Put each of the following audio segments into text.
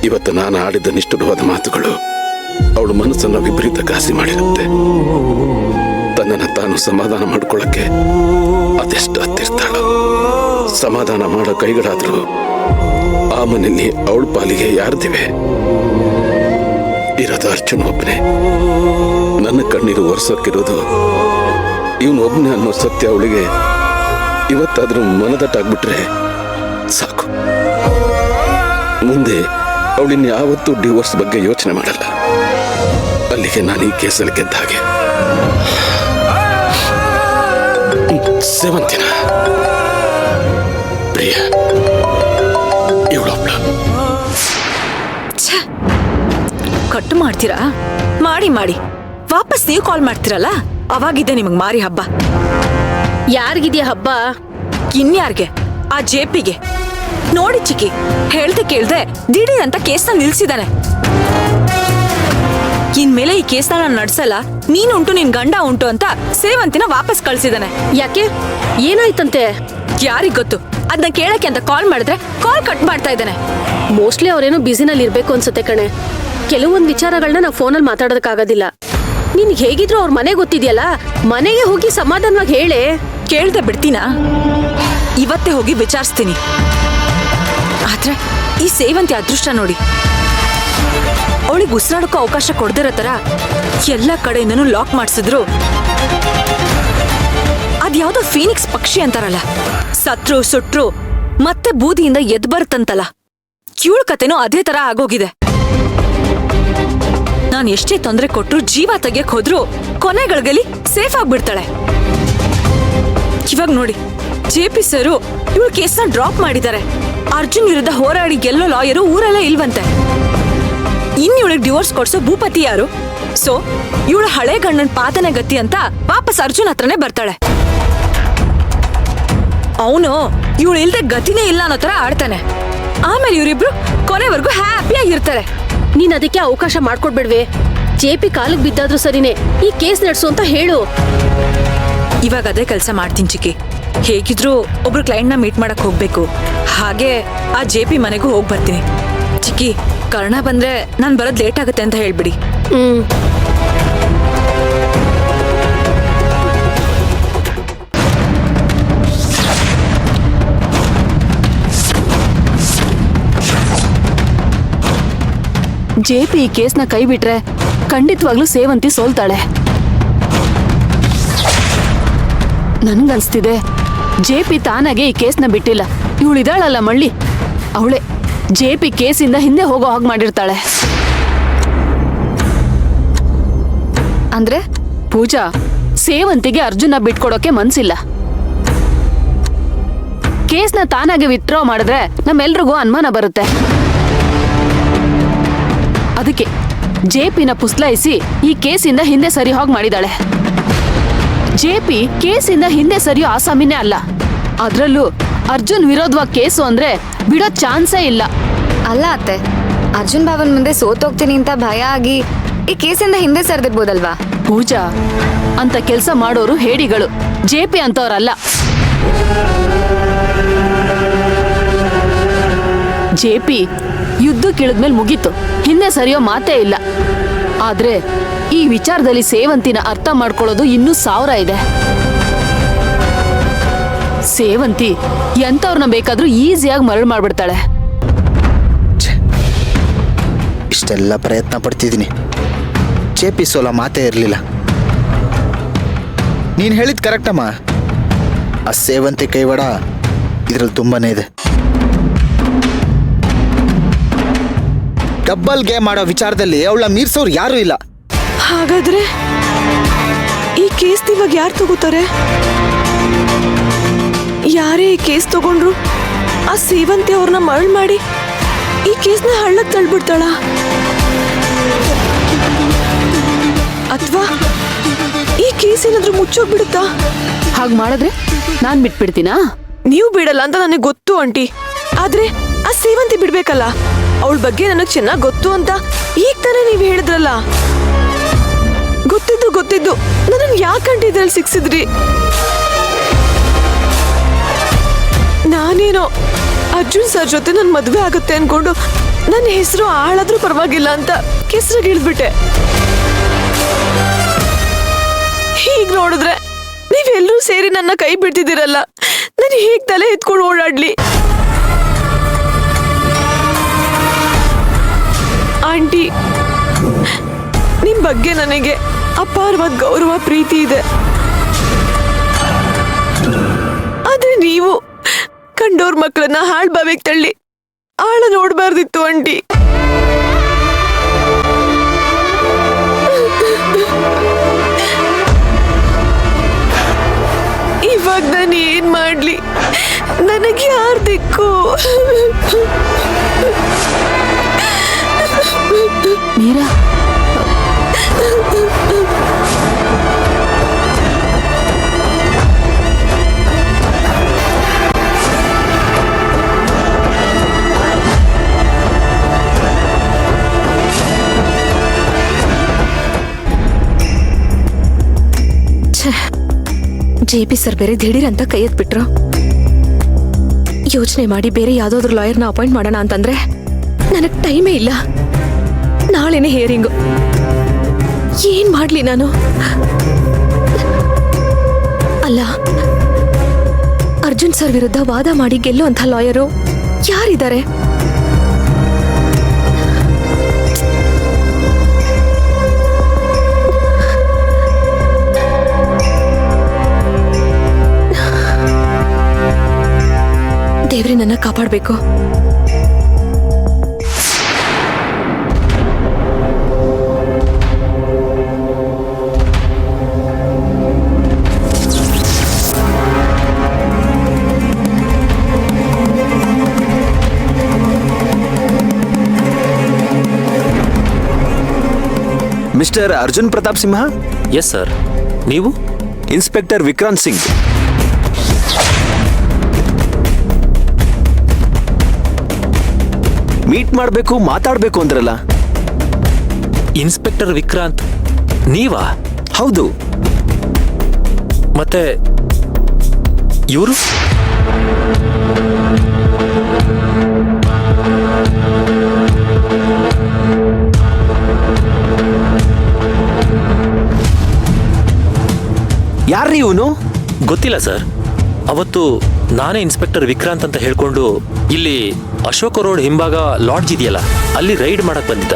ಇವತ್ತು ನಾನು ಆಡಿದ ನಿಷ್ಠುರವಾದ ಮಾತುಗಳು ಅವಳು ಮನಸ್ಸನ್ನು ವಿಪರೀತ ಘಾಸಿ ಮಾಡಿರುತ್ತೆ. ತನ್ನನ್ನು ತಾನು ಸಮಾಧಾನ ಮಾಡ್ಕೊಳ್ಳಕ್ಕೆ ಅದೆಷ್ಟು ಹತ್ತಿರ್ತಾಳು. ಸಮಾಧಾನ ಮಾಡೋ ಕೈಗಳಾದ್ರೂ ಆ ಮನೆಯಲ್ಲಿ ಅವಳ ಪಾಲಿಗೆ ಯಾರ್ದಿವೆ? ಇರೋದು ಅರ್ಜುನ್ ಒಬ್ಬನೇ. ನನ್ನ ಕಣ್ಣೀರು ಒರೆಸೋಕಿರೋದು ಇವನು ಒಬ್ಬನೇ ಅನ್ನೋ ಸತ್ಯ ಅವಳಿಗೆ ಇವತ್ತಾದ್ರೂ ಮನದಟ್ಟಾಗ್ಬಿಟ್ರೆ ಸಾಕು. ಮುಂದೆ ಅವಳಿನ ಯಾವತ್ತೂ ಡಿವೋರ್ಸ್ ಬಗ್ಗೆ ಯೋಚನೆ ಮಾಡಲ್ಲ. ಅಲ್ಲಿಗೆ ನಾನು ಈ ಕೇಸಲ್ಲಿ ಗೆದ್ದ ಹಾಗೆ. ಸೇವಂತಿನ ಪ್ರಿಯ ಇವಳೊಬ್ಳು. ಕಟ್ಟು ಮಾಡ್ತೀರಾ? ಮಾಡಿ ಮಾಡಿ ವಾಪಸ್ ನೀವು ಕಾಲ್ ಮಾಡ್ತೀರಲ್ಲ, ಅವಾಗಿದೆ ನಿಮಗ್ ಮಾರಿ ಹಬ್ಬ. ಯಾರಿಗಿದ್ಯಾ ಹಬ್ಬ? ಇನ್ಯಾರ್ಗೆ? ಆ ಜೆಪಿಗೆ. ನೋಡಿ ಚಿಕ್ಕಿ, ಹೇಳ್ದೆ ಕೇಳ್ದೆ ದಿಢೀರ್ ಅಂತ ಕೇಸ್ನ ನಿಲ್ಸಿದಾನೆ. ಇನ್ಮೇಲೆ ಈ ಕೇಸ್ನ ನಾನು ನಡ್ಸಲ್ಲ, ನೀನುಂಟು ನಿನ್ ಗಂಡ ಉಂಟು ಅಂತ ಸೇವಂತಿನ ವಾಪಸ್ ಕಳ್ಸಿದಾನೆ. ಯಾಕೆ? ಏನಾಯ್ತಂತೆ? ಯಾರಿಗ್ ಗೊತ್ತು? ಅದನ್ನ ಕೇಳಕ್ಕೆ ಅಂತ ಕಾಲ್ ಮಾಡಿದ್ರೆ ಕಾಲ್ ಕಟ್ ಮಾಡ್ತಾ ಇದ್ದಾನೆ. ಮೋಸ್ಟ್ಲಿ ಅವ್ರೇನೋ ಬಿಸಿನಲ್ಲಿ ಇರ್ಬೇಕು ಅನ್ಸುತ್ತೆ ಕಣೆ. ಕೆಲವೊಂದ್ ವಿಚಾರಗಳನ್ನ ನಾವು ಫೋನಲ್ಲಿ ಮಾತಾಡೋದಕ್ಕಾಗೋದಿಲ್ಲ. ನಿನ್ ಹೇಗಿದ್ರು ಅವ್ರ ಮನೆ ಗೊತ್ತಿದ್ಯಲ್ಲ, ಮನೆಗೆ ಹೋಗಿ ಸಮಾಧಾನವಾಗಿ ಹೇಳೆ. ಕೇಳ್ದೆ ಬಿಡ್ತೀನಾ? ಇವತ್ತೇ ಹೋಗಿ ವಿಚಾರಿಸ್ತೀನಿ. ಆದ್ರೆ ಈ ಸೇವಂತಿ ಅದೃಷ್ಟ ನೋಡಿ, ಅವಳಿಗೆ ಉಸಿರಾಡೋಕ್ಕೂ ಅವಕಾಶ ಕೊಡ್ದಿರೋ ತರ ಎಲ್ಲ ಕಡೆಯಿಂದನೂ ಲಾಕ್ ಮಾಡಿಸಿದ್ರು. ಅದ್ಯಾವುದೋ ಫೀನಿಕ್ಸ್ ಪಕ್ಷಿ ಅಂತಾರಲ್ಲ, ಸತ್ರು ಸುಟ್ರು ಮತ್ತೆ ಬೂದಿಯಿಂದ ಎದ್ ಬರುತ್ತಂತಲ್ಲ, ಕ್ಯೂಳ್ ಕತೆನೂ ಅದೇ ತರ ಆಗೋಗಿದೆ. ನಾನು ಎಷ್ಟೇ ತೊಂದರೆ ಕೊಟ್ರು, ಜೀವ ತೆಗಿಯಕ್ ಹೋದ್ರು ಕೊನೆಗಳಿಗಲಿ ಸೇಫ್ ಆಗ್ಬಿಡ್ತಾಳೆ. ಇವಾಗ ನೋಡಿ, ಜೆಪಿ ಸರು ಇವಳು ಕೇಸ್ನ ಡ್ರಾಪ್ ಮಾಡಿದ್ದಾರೆ. ಅರ್ಜುನ್ ವಿರುದ್ಧ ಹೋರಾಡಿ ಗೆಲ್ಲೋ ಲಾಯರು ಊರಲ್ಲೇ ಇಲ್ವಂತೆ. ಇವಳಿಗೆ ಡಿವೋರ್ಸ್ ಕೊಡ್ಸೋ ಭೂಪತಿ ಯಾರು? ಸೊ ಇವಳು ಹಳೆ ಗಂಡನ ಪಾತನೆ ಗತಿ ಅಂತ ವಾಪಸ್ ಅರ್ಜುನ್ ಹತ್ರನೇ ಬರ್ತಾಳೆ. ಅವನು ಇವಳು ಇಲ್ದೆ ಗತಿನೇ ಇಲ್ಲ ಅನ್ನೋ ತರ ಆಡ್ತಾನೆ. ಆಮೇಲೆ ಇವರಿಬ್ರು ಕೊನೆವರೆಗೂ ಹ್ಯಾಪಿಯಾಗಿರ್ತಾರೆ. ನೀನ್ ಅದಕ್ಕೆ ಅವಕಾಶ ಮಾಡ್ಕೊಡ್ಬೇಡ್ವೆ. ಜೆಪಿ ಕಾಲಿಗೆ ಬಿದ್ದಾದ್ರೂ ಸರಿನೇ ಈ ಕೇಸ್ ನಡೆಸು ಅಂತ ಹೇಳು. ಇವಾಗ ಅದೇ ಕೆಲಸ ಮಾಡ್ತೀನಿ ಚಿಕ್ಕಿ. ಹೇಗಿದ್ರು ಒಬ್ರು ಕ್ಲೈಂಟ್ನ ಮೀಟ್ ಮಾಡಕ್ ಹೋಗ್ಬೇಕು. ಹಾಗೆ ಆ ಜೆಪಿ ಮನೆಗೂ ಹೋಗಿ ಬರ್ತೀನಿ. ಚಿಕ್ಕಿ, ಕರ್ಣ ಬಂದ್ರೆ ನಾನ್ ಬರೋದ್ ಲೇಟ್ ಆಗುತ್ತೆ ಅಂತ ಹೇಳ್ಬಿಡಿ. ಜೆಪಿ ಈ ಕೇಸ್ನ ಕೈ ಬಿಟ್ರೆ ಖಂಡಿತವಾಗ್ಲೂ ಸೇವಂತಿ ಸೋಲ್ತಾಳೆ. ನನ್ಗನ್ಸ್ತಿದೆ ಜೆಪಿ ತಾನಾಗೆ ಈ ಕೇಸ್ನ ಬಿಟ್ಟಿಲ್ಲ. ಇವಳಿದಾಳಲ್ಲ ಮಳ್ಳಿ, ಅವಳೆ ಜೆಪಿ ಕೇಸಿಂದ ಹಿಂದೆ ಹೋಗೋ ಹಾಗೆ ಮಾಡಿರ್ತಾಳೆ. ಅಂದ್ರೆ ಪೂಜಾ, ಸೇವಂತಿಗೆ ಅರ್ಜುನ ಬಿಟ್ಕೊಡೋಕೆ ಮನ್ಸಿಲ್ಲ. ಕೇಸ್ನ ತಾನಾಗೆ ವಿತ್ಡ್ರಾ ಮಾಡಿದ್ರೆ ನಮ್ಮೆಲ್ರಿಗೂ ಅನುಮಾನ ಬರುತ್ತೆ. ಅದಕ್ಕೆ ಜೆಪಿನ ಪುಸ್ಲಾಯಿಸಿ ಈ ಕೇಸಿಂದ ಹಿಂದೆ ಸರಿ ಹೋಗಿ ಮಾಡಿದಾಳೆ. ಜೆಪಿ ಕೇಸಿಂದ ಹಿಂದೆ ಸರಿಯೋ ಆಸಾಮಿನೇ ಅಲ್ಲ. ಅದ್ರಲ್ಲೂ ಅರ್ಜುನ್ ವಿರೋಧವಾಗಿ ಕೇಸು ಅಂದ್ರೆ ಬಿಡೋ ಚಾನ್ಸೇ ಇಲ್ಲ. ಅಲ್ಲ ಅತ್ತೆ, ಅರ್ಜುನ್ ಬಾಬನ್ ಮುಂದೆ ಸೋತೋಗ್ತೀನಿ ಅಂತ ಭಯ ಆಗಿ ಈ ಕೇಸಿಂದ ಹಿಂದೆ ಸರಿದಿರ್ಬೋದಲ್ವಾ? ಪೂಜಾ, ಅಂತ ಕೆಲಸ ಮಾಡೋರು ಹೇಡಿಗಳು. ಜೆಪಿ ಅಂತವ್ರಲ್ಲ. ಜೆಪಿ ಯುದ್ಧಕ್ಕಿಳಿದ್ಮೇಲೆ ಮುಗೀತು, ಹಿಂದೆ ಸರಿಯೋ ಮಾತೇ ಇಲ್ಲ. ಆದ್ರೆ ಈ ವಿಚಾರದಲ್ಲಿ ಸೇವಂತಿನ ಅರ್ಥ ಮಾಡ್ಕೊಳ್ಳೋದು ಇನ್ನೂ 1000 ಇದೆ. ಸೇವಂತಿ ಎಂತವ್ರನ್ನ ಬೇಕಾದ್ರೂ ಈಸಿಯಾಗಿ ಮರಳು ಮಾಡ್ಬಿಡ್ತಾಳೆ. ಇಷ್ಟೆಲ್ಲ ಪ್ರಯತ್ನ ಪಡ್ತಿದ್ದೀನಿ, ಜೆಪಿ ಸೋಲ ಮಾತೇ ಇರಲಿಲ್ಲ. ನೀನು ಹೇಳಿದ್ ಕರೆಕ್ಟಮ್ಮ. ಆ ಸೇವಂತಿ ಕೈವಾಡ ಇದ್ರಲ್ಲಿ ತುಂಬಾನೇ ಇದೆ. ಡಬ್ಬಲ್ ಗೇಮ್ ಮಾಡೋ ವಿಚಾರದಲ್ಲಿ ಅವಳ ಮೀರ್ಸೋರು ಯಾರೂ ಇಲ್ಲ. ಹಾಗಾದ್ರೆ ಈ ಕೇಸ್ ಇವಾಗ ಯಾರು ತಗೋತಾರೆ? ಯಾರೇ ಈ ಕೇಸ್ ತಗೊಂಡ್ರು ಆ ಸೇವಂತಿ ಅವ್ರನ್ನ ಮರಳು ಮಾಡಿ ಈ ಕೇಸ್ನ ಹಳ್ಳಕ್ಕೆ ತಳ್ಬಿಡ್ತಾಳ? ಅಥವಾ ಈ ಕೇಸ್ ಏನಾದ್ರೂ ಮುಚ್ಚೋಗ್ಬಿಡುತ್ತಾ? ಹಾಗೆ ಮಾಡಿದ್ರೆ ನಾನ್ ಬಿಟ್ಬಿಡ್ತೀನಾ? ನೀವು ಬಿಡಲ್ಲ ಅಂತ ನನಗೆ ಗೊತ್ತು ಆಂಟಿ. ಆದ್ರೆ ಆ ಸೇವಂತಿ ಬಿಡ್ಬೇಕಲ್ಲ. ಅವಳ ಬಗ್ಗೆ ನನಗೆ ಚೆನ್ನಾಗಿ ಗೊತ್ತು ಅಂತ ಈಗ ತಾನೇ ನೀವು ಹೇಳಿದ್ರಲ್ಲ. ಗೊತ್ತಿದ್ದು ನನ್ನ ಯಾಕಂటే ಇದ್ರಲ್ಲಿ ಸಿಕ್ಸಿದ್ರಿ? ನಾನೇನೋ ಅರ್ಜುನ್ ಸರ್ ಜೊತೆ ನನ್ನ ಮದುವೆ ಆಗುತ್ತೆ ಅನ್ಕೊಂಡು ನನ್ನ ಹೆಸರು ಹಾಳಾದ್ರೂ ಪರವಾಗಿಲ್ಲ ಅಂತ ಕೆಸರಾಗಿಳಿದ್ಬಿಟ್ಟೆ. ಹೀಗ್ ನೋಡಿದ್ರೆ ನೀವೆಲ್ಲರೂ ಸೇರಿ ನನ್ನ ಕೈ ಬಿಡ್ತಿದ್ದೀರಲ್ಲ, ನಾನು ಹೇಗ್ ತಲೆ ಎತ್ಕೊಂಡು ಓಡಾಡ್ಲಿ? ಆಂಟಿ, ನಿಮ್ ಬಗ್ಗೆ ನನಗೆ ಅಪಾರವಾದ ಗೌರವ ಪ್ರೀತಿ ಇದೆ. ಆದ್ರೆ ನೀವು ಕಂಡೋರ್ ಮಕ್ಕಳನ್ನ ಹಾಳ್ ಬಾವಿಗೆ ತಳ್ಳಿ ಆಳ ನೋಡ್ಬಾರ್ದಿತ್ತು ಆಂಟಿ. ಇವಾಗ ನಾನು ಏನ್ ಮಾಡ್ಲಿ? ನನಗೆ ಯಾರ್ ದಿಕ್ಕು? ಮೀರಾ, JP ಸರ್ ಬೇರೆ ದಿಢೀರ್ ಅಂತ ಕೈ ಎತ್ಬಿಟ್ರು. ಯೋಚನೆ ಮಾಡಿ ಬೇರೆ ಯಾವ್ದಾದ್ರು ಲಾಯರ್ನ ಅಪಾಯಿಂಟ್ ಮಾಡೋಣ ಅಂತಂದ್ರೆ ನನಗ್ ಟೈಮೇ ಇಲ್ಲ. ನಾಳೆನೆ ಹಿಯರಿಂಗು. ಏನ್ ಮಾಡ್ಲಿ ನಾನು? ಅಲ್ಲ, ಅರ್ಜುನ್ ಸರ್ ವಿರುದ್ಧ ವಾದ ಮಾಡಿ ಗೆಲ್ಲುವಂಥ ಲಾಯರು ಯಾರಿದ್ದಾರೆ? ದೇವ್ರೆ ನನ್ನ ಕಾಪಾಡಬೇಕು. Mister Arjun Pratap Simha? Yes sir. ನೀವು? ಇನ್ಸ್ಪೆಕ್ಟರ್ ವಿಕ್ರಾಂತ್ ಸಿಂಗ್. ಮೀಟ್ ಮಾಡಬೇಕು, ಮಾತಾಡಬೇಕು ಅಂದ್ರಲ್ಲ? ಇನ್ಸ್ಪೆಕ್ಟರ್ ವಿಕ್ರಾಂತ್ ನೀವಾ? ಹೌದು. ಮತ್ತೆ ಇವರು? ಯಾರ್ರೀ ಇವನು? ಗೊತ್ತಿಲ್ಲ ಸರ್. ಅವತ್ತು ನಾನೇ ಇನ್ಸ್ಪೆಕ್ಟರ್ ವಿಕ್ರಾಂತ್ ಅಂತ ಹೇಳ್ಕೊಂಡು ಇಲ್ಲಿ ಅಶೋಕ ರೋಡ್ ಹಿಂಭಾಗ ಲಾಡ್ಜ್ ಇದೆಯಲ್ಲ, ಅಲ್ಲಿ ರೈಡ್ ಮಾಡಕ್ ಬಂದಿದ್ದ.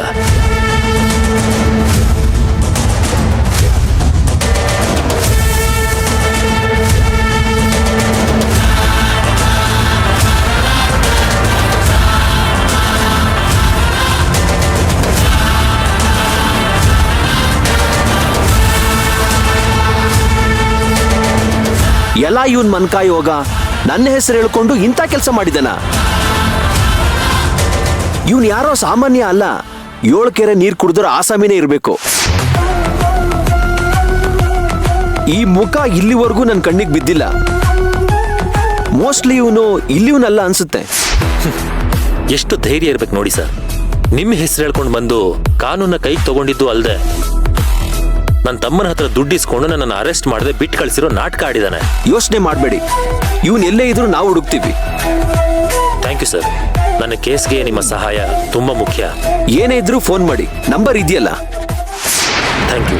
ಎಲ್ಲ ಇವನ್ ಮನ್ಕಾಯಿ ಹೋಗ ನನ್ನ ಹೆಸರು ಹೇಳ್ಕೊಂಡು ಇಂಥ ಕೆಲಸ ಮಾಡಿದನ? ಇವನ್ ಯಾರೋ ಸಾಮಾನ್ಯ ಅಲ್ಲ. 7 ಕೆರೆ ನೀರು ಕುಡಿದ್ರೆ ಆಸಾಮಿನೇ ಇರಬೇಕು. ಈ ಮುಖ ಇಲ್ಲಿವರೆಗೂ ನನ್ನ ಕಣ್ಣಿಗೆ ಬಿದ್ದಿಲ್ಲ. ಮೋಸ್ಟ್ಲಿ ಇವನು ಇಲ್ಲಿವನಲ್ಲ ಅನ್ಸುತ್ತೆ. ಎಷ್ಟು ಧೈರ್ಯ ಇರ್ಬೇಕು ನೋಡಿ ಸರ್. ನಿಮ್ಮ ಹೆಸರು ಹೇಳ್ಕೊಂಡು ಬಂದು ಕಾನೂನ ಕೈಗೆ ತಗೊಂಡಿದ್ದು ಅಲ್ಲದೆ ನನ್ನ ತಮ್ಮನ ಹತ್ರ ದುಡ್ಡಿಸ್ಕೊಂಡು ನನ್ನನ್ನು ಅರೆಸ್ಟ್ ಮಾಡದೆ ಬಿಟ್ಟು ಕಳಿಸಿರೋ ನಾಟಕ ಆಡಿದಾನೆ. ಯೋಚನೆ ಮಾಡಬೇಡಿ, ಇವನ್ ಎಲ್ಲೇ ಇದ್ರೂ ನಾವು ಹುಡುಕ್ತೀವಿ. Thank you sir. ನನ್ನ ಕೇಸ್ಗೆ ನಿಮ್ಮ ಸಹಾಯ ತುಂಬಾ ಮುಖ್ಯ. ಏನೇ ಇದ್ರೂ ಫೋನ್ ಮಾಡಿ, ನಂಬರ್ ಇದೆಯಲ್ಲ. Thank you.